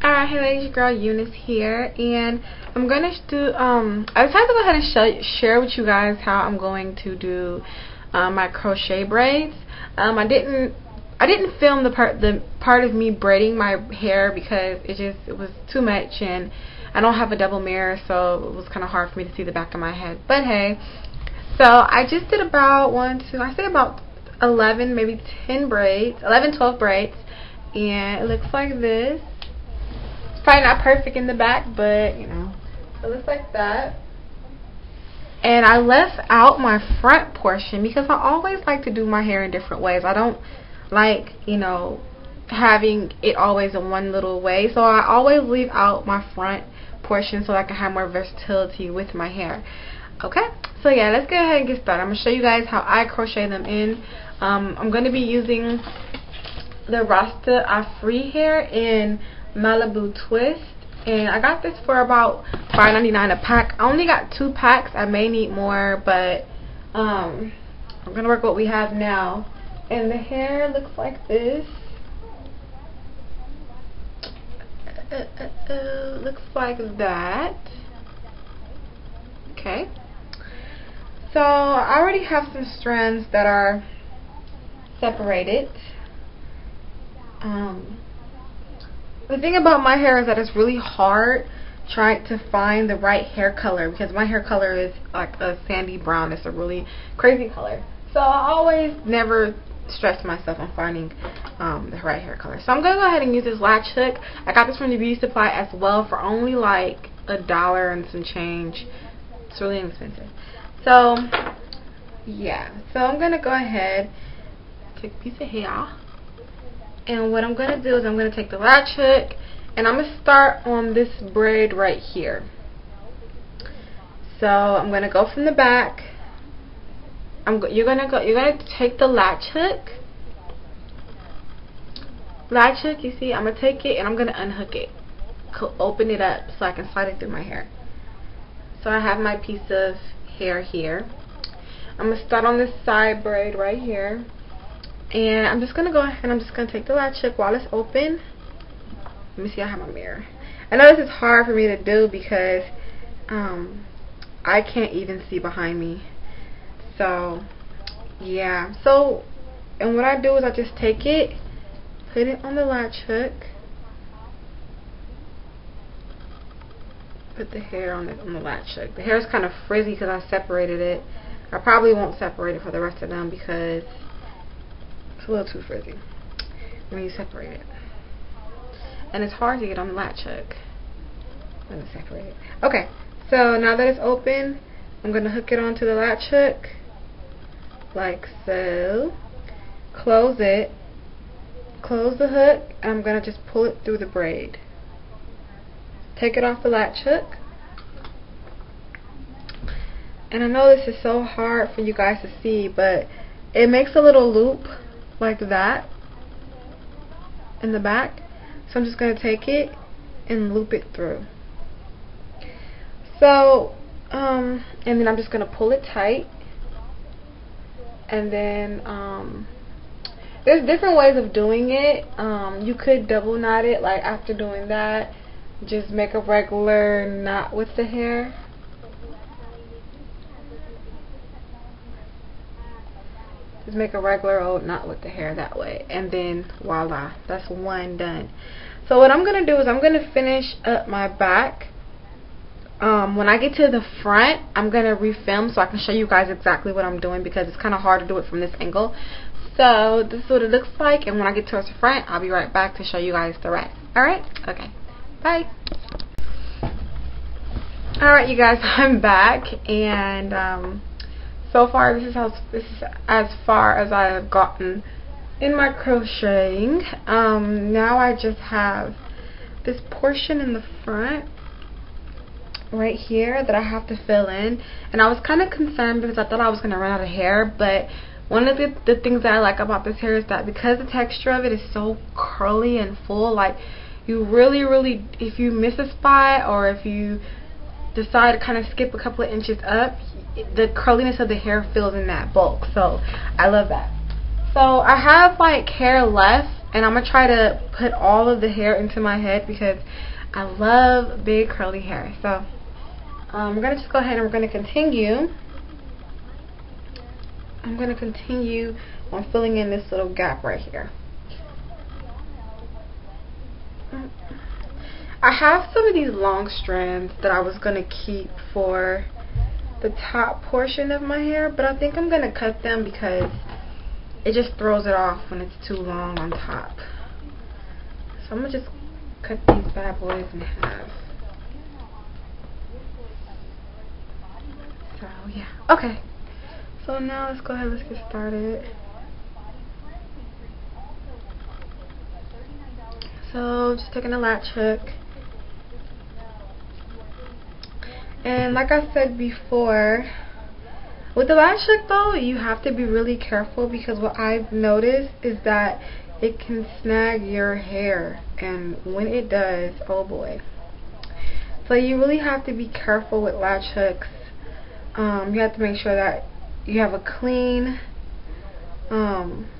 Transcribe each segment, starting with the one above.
Alright, hey ladies, your girl Eunice here, and I'm gonna do I decided to go ahead and share with you guys how I'm going to do my crochet braids. I didn't film the part of me braiding my hair because it was too much, and I don't have a double mirror, so it was kind of hard for me to see the back of my head. But hey, so I just did about 11, maybe 10 braids, 11, 12 braids, and it looks like this. Probably not perfect in the back, but you know, it looks like that. And I left out my front portion because I always like to do my hair in different ways. I don't like, you know, having it always in one little way, so I always leave out my front portion so I can have more versatility with my hair. Okay, so yeah, let's go ahead and get started. I'm going to show you guys how I crochet them in. I'm going to be using the RASTA AFRI hair in Malibu Twist, and I got this for about $5.99 a pack. I only got 2 packs. I may need more, but I'm gonna work what we have now. And the hair looks like this. Looks like that. Okay, so I already have some strands that are separated. The thing about my hair is that it's really hard trying to find the right hair color because my hair color is like a sandy brown. It's a really crazy color. So I always never stress myself on finding the right hair color. So I'm going to go ahead and use this latch hook. I got this from the beauty supply as well for only like $1 and some change. It's really inexpensive. So yeah, so I'm going to go ahead, take a piece of hair. And what I'm going to do is I'm going to take the latch hook and I'm going to start on this braid right here. So I'm going to go from the back. You're going to take the latch hook. Latch hook, you see, I'm going to take it and I'm going to unhook it. Open it up so I can slide it through my hair. So I have my piece of hair here. I'm going to start on this side braid right here. And I'm just going to go ahead and I'm just going to take the latch hook while it's open. Let me see, I have my mirror. I know this is hard for me to do because I can't even see behind me. So, yeah. So, and what I do is I just take it, put it on the latch hook, put the hair on the latch hook. The hair is kind of frizzy because I separated it. I probably won't separate it for the rest of them because it's a little too frizzy when you separate it, and it's hard to get on the latch hook when it's separated. Okay, so now that it's open, I'm going to hook it onto the latch hook like so. Close it, close the hook, and I'm going to just pull it through the braid. Take it off the latch hook. And I know this is so hard for you guys to see, but it makes a little loop like that in the back. So I'm just going to take it and loop it through. So and then I'm just going to pull it tight, and then there's different ways of doing it. You could double knot it, like after doing that just make a regular knot with the hair. Just make a regular old knot with the hair that way, and then voila, that's one done. So what I'm going to do is I'm going to finish up my back. When I get to the front, I'm going to refilm so I can show you guys exactly what I'm doing because it's kind of hard to do it from this angle. So this is what it looks like, and when I get towards the front, I'll be right back to show you guys the rest. Alright? Okay. Bye. Alright, you guys, I'm back, and so far, this is as far as I have gotten in my crocheting. Now I just have this portion in the front right here that I have to fill in, and I was kind of concerned because I thought I was going to run out of hair, but one of the things that I like about this hair is that because the texture of it is so curly and full, like you really, if you miss a spot or if you decide to kind of skip a couple of inches up, the curliness of the hair fills in that bulk. So I love that. So I have like hair left And I'm going to try to put all of the hair into my head because I love big curly hair. So we're going to just go ahead and we're going to continue. I'm going to continue on filling in this little gap right here. I have some of these long strands that I was going to keep for the top portion of my hair, but I think I'm going to cut them because it just throws it off when it's too long on top. So I'm going to just cut these bad boys in half. So yeah, okay. So now let's go ahead, let's get started. So just taking a latch hook. And like I said before, with the latch hook though, you have to be really careful because what I've noticed is that it can snag your hair, and when it does, oh boy. So you really have to be careful with latch hooks. You have to make sure that you have a clean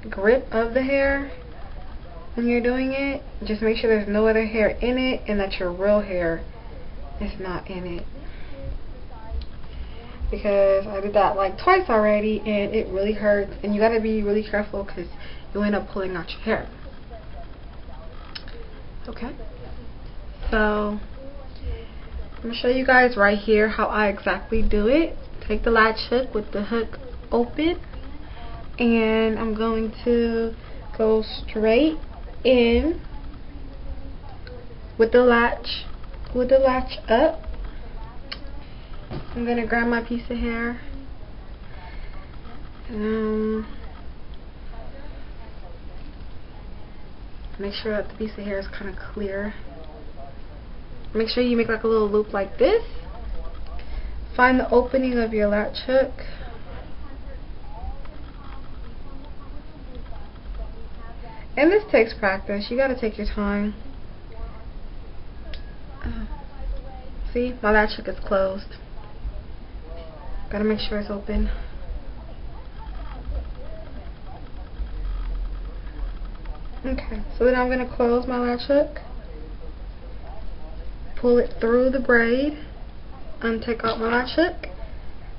grip of the hair when you're doing it. Just make sure there's no other hair in it and that your real hair is not in it. Because I did that like twice already and it really hurts, and you gotta be really careful because you end up pulling out your hair. Okay, so I'm gonna show you guys right here how I exactly do it. Take the latch hook with the hook open, and I'm going to go straight in with the latch up. I'm gonna grab my piece of hair. Make sure that the piece of hair is kind of clear. Make sure you make like a little loop like this. Find the opening of your latch hook. And this takes practice. You gotta take your time. See, my latch hook is closed. Gotta make sure it's open. Okay, so then I'm gonna close my latch hook, pull it through the braid, take out my latch hook,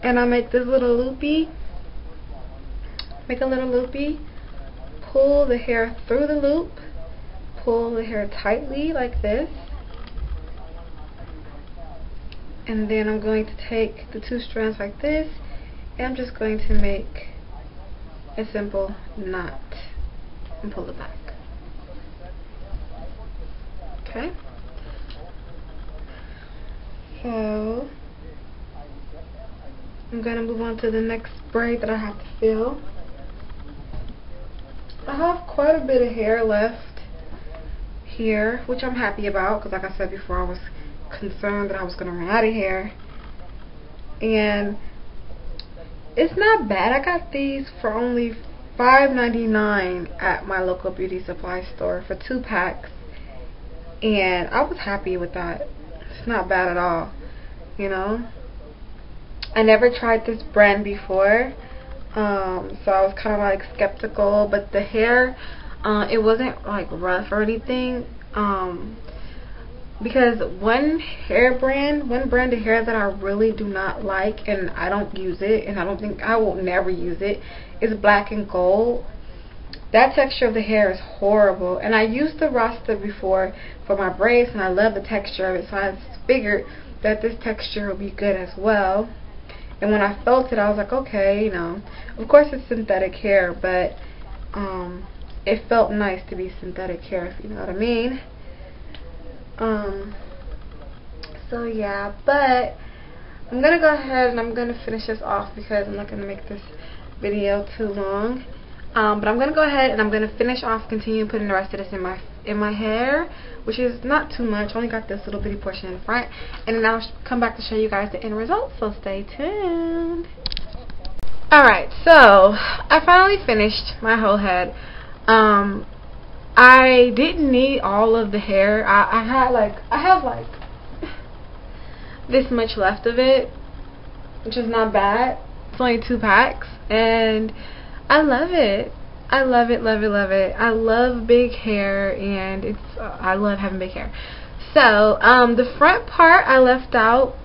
and I make this little loopy. Make a little loopy. Pull the hair through the loop. Pull the hair tightly like this. And then I'm going to take the two strands like this, and I'm just going to make a simple knot and pull it back. Okay. So I'm going to move on to the next braid that I have to fill. I have quite a bit of hair left here, which I'm happy about because like I said before, I was concerned that I was going to run out of hair. And it's not bad. I got these for only $5.99 at my local beauty supply store for 2 packs, and I was happy with that. It's not bad at all, you know. I never tried this brand before, so I was kind of like skeptical, but the hair, it wasn't like rough or anything, because one brand of hair that I really do not like, and I don't use it, and I don't think I will never use it, is black and gold. That texture of the hair is horrible, and I used the RASTA before for my braids, and I love the texture of it, so I figured that this texture will be good as well. And when I felt it, I was like, okay, you know, of course it's synthetic hair, but it felt nice to be synthetic hair, if you know what I mean. So yeah, but I'm gonna go ahead and I'm gonna finish this off because I'm not gonna make this video too long. But I'm gonna go ahead and I'm gonna finish off, continue putting the rest of this in my hair, which is not too much. I only got this little bitty portion in the front, and then I'll come back to show you guys the end result. So stay tuned. Alright, so I finally finished my whole head. I didn't need all of the hair. I have like this much left of it, which is not bad. It's only 2 packs, and I love it. I love it, love it, love it. I love big hair, and I love having big hair. So the front part I left out,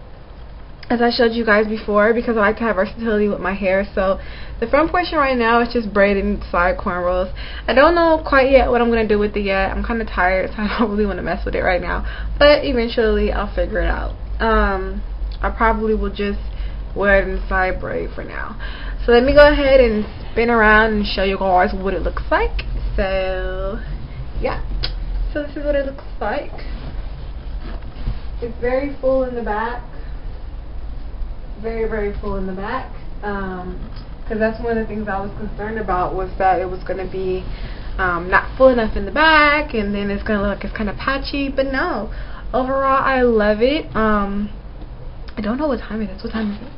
as I showed you guys before, because I like to have versatility with my hair. So the front portion right now is just braiding side cornrows. I don't know quite yet what I'm going to do with it yet. I'm kind of tired, so I don't really want to mess with it right now. But eventually I'll figure it out. I probably will just wear it in side braid for now. So let me go ahead and spin around and show you guys what it looks like. So yeah. So this is what it looks like. It's very full in the back. Very, very full in the back, because that's one of the things I was concerned about, was that it was going to be not full enough in the back, and then it's going to look like it's kind of patchy. But no, overall I love it. I don't know what time it is. What time is it?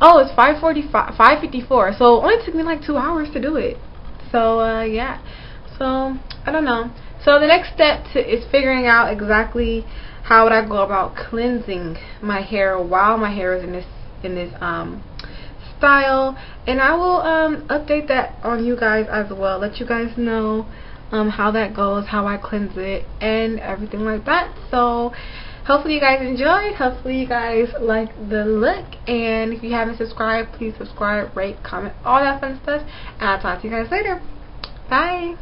Oh, it's 5:54. So it only took me like 2 hours to do it. So yeah. So I don't know. So the next step is figuring out exactly how would I go about cleansing my hair while my hair is in this style, and I will update that on you guys as well. Let you guys know how that goes, how I cleanse it, and everything like that. So hopefully you guys enjoyed. Hopefully you guys like the look, and if you haven't subscribed, please subscribe, rate, comment, all that fun stuff, and I'll talk to you guys later. Bye.